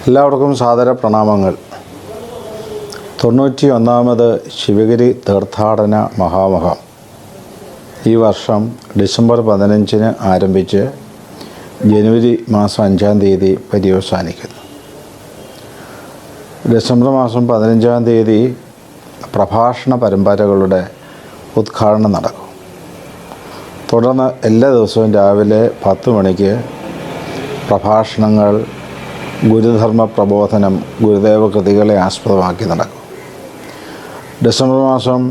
എല്ലാവർക്കും സാദര പ്രണാമങ്ങൾ. 91ാമത് ശിവഗിരി തീർത്ഥാടന മഹാമഹം ഈ വർഷം ഡിസംബർ 15 ആരംഭിച്ച് ജനുവരി മാസം 5 തീയതി പര്യവസാനിക്കുന്നു. ഡിസംബർ മാസം 15 തീയതി പ്രഭാഷണ പരമ്പരകളുടെ ഉദ്ഘാടനം നടക്കും. തുടർന്ന് എല്ലാ ദിവസവും രാവിലെ 10 മണിക്ക് പ്രഭാഷണങ്ങൾ, ഗുരുധർമ്മ പ്രബോധനം, ഗുരുദേവ കൃതികളെ ആസ്പദമാക്കി നടക്കും. ഡിസംബർ മാസം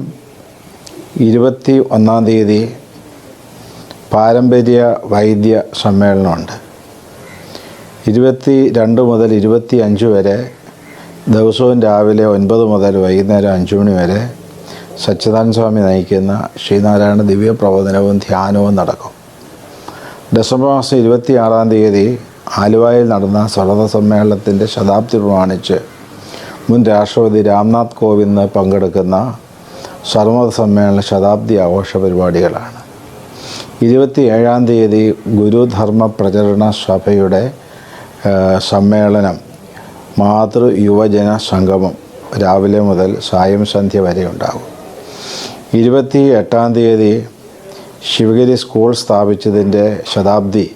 21 തീയതി പാരമ്പര്യ വൈദ്യ സമ്മേളനമുണ്ട്. 22 മുതൽ 25 വരെ ദിവസവും രാവിലെ 9 മുതൽ വൈകുന്നേരം 5 മണി വരെ സച്ചിദാനന്ദ സ്വാമി നയിക്കുന്ന ശ്രീനാരായണ ദിവ്യ പ്രബോധനവും ധ്യാനവും നടക്കും. ഡിസംബർ മാസം 26 തീയതി ആലുവയിൽ നടന്ന സർവ്വമത സമ്മേളനത്തിൻ്റെ ശതാബ്ദി പ്രമാണിച്ച് മുൻ രാഷ്ട്രപതി രാംനാഥ് കോവിന്ദ് പങ്കെടുക്കുന്ന സർവ്വമത സമ്മേളന ശതാബ്ദി ആഘോഷ പരിപാടികളാണ്. 27 തീയതി ഗുരുധർമ്മ പ്രചരണ സഭയുടെ സമ്മേളനം, മാതൃ യുവജന സംഗമം രാവിലെ മുതൽ സായം സന്ധ്യ വരെ ഉണ്ടാകും. 28 തീയതി ശിവഗിരി സ്കൂൾ സ്ഥാപിച്ചതിൻ്റെ ശതാബ്ദി,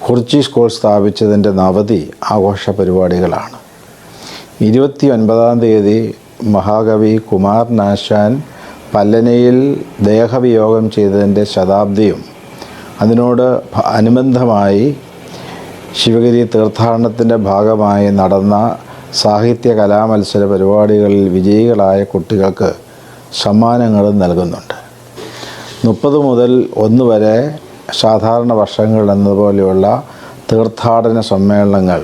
കുറിച്ചി സ്കൂൾ സ്ഥാപിച്ചതിൻ്റെ നവതി ആഘോഷ പരിപാടികളാണ്. 29 തീയതി മഹാകവി കുമാരനാശാൻ പല്ലനയിൽ ദേഹവിയോഗം ചെയ്തതിൻ്റെ ശതാബ്ദിയും അതിനോട് അനുബന്ധമായി ശിവഗിരി തീർത്ഥാടനത്തിൻ്റെ ഭാഗമായി നടന്ന സാഹിത്യ കലാമത്സര പരിപാടികളിൽ വിജയികളായ കുട്ടികൾക്ക് സമ്മാനങ്ങളും നൽകുന്നുണ്ട്. 30 മുതൽ 1 വരെ സാധാരണ വർഷങ്ങൾ എന്നതുപോലെയുള്ള തീർത്ഥാടന സമ്മേളനങ്ങൾ,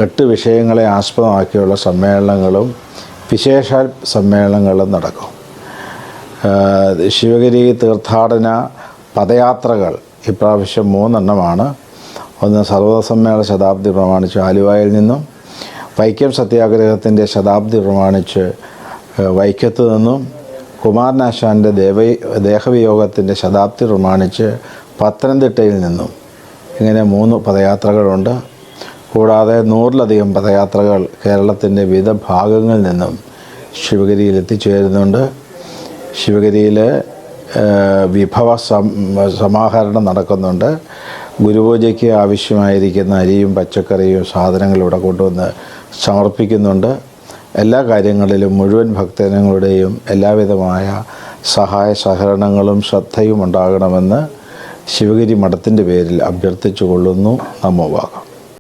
8 വിഷയങ്ങളെ ആസ്പദമാക്കിയുള്ള സമ്മേളനങ്ങളും വിശേഷ സമ്മേളനങ്ങളും നടക്കും. ശിവഗിരി തീർത്ഥാടന പദയാത്രകൾ ഇപ്രാവശ്യം 3 എണ്ണമാണ്. ഒന്ന് സർവ്വമത സമ്മേളന ശതാബ്ദി പ്രമാണിച്ച് ആലുവയിൽ നിന്നും, വൈക്കം സത്യാഗ്രഹത്തിൻ്റെ ശതാബ്ദി പ്രമാണിച്ച് വൈക്കത്ത് നിന്നും, കുമാരനാശാൻ്റെ ദേഹവിയോഗത്തിൻ്റെ ശതാബ്ദി പ്രമാണിച്ച് പത്തനംതിട്ടയിൽ നിന്നും, ഇങ്ങനെ 3 പദയാത്രകളുണ്ട്. കൂടാതെ 100-ലധികം പദയാത്രകൾ കേരളത്തിൻ്റെ വിവിധ ഭാഗങ്ങളിൽ നിന്നും ശിവഗിരിയിൽ എത്തിച്ചേരുന്നുണ്ട്. ശിവഗിരിയിൽ വിഭവ സമാഹരണം നടക്കുന്നുണ്ട്. ഗുരുപൂജയ്ക്ക് ആവശ്യമായിരിക്കുന്ന അരിയും പച്ചക്കറിയും സാധനങ്ങളും ഇവിടെ കൊണ്ടുവന്ന് സമർപ്പിക്കുന്നുണ്ട്. എല്ലാ കാര്യങ്ങളിലും മുഴുവൻ ഭക്തജനങ്ങളുടെയും എല്ലാവിധമായ സഹായ സഹകരണങ്ങളും ശ്രദ്ധയും ഉണ്ടാകണമെന്ന് ശിവഗിരി മഠത്തിൻ്റെ പേരിൽ അഭ്യർത്ഥിച്ചു കൊള്ളുന്നു. നമോ ഭാഗം.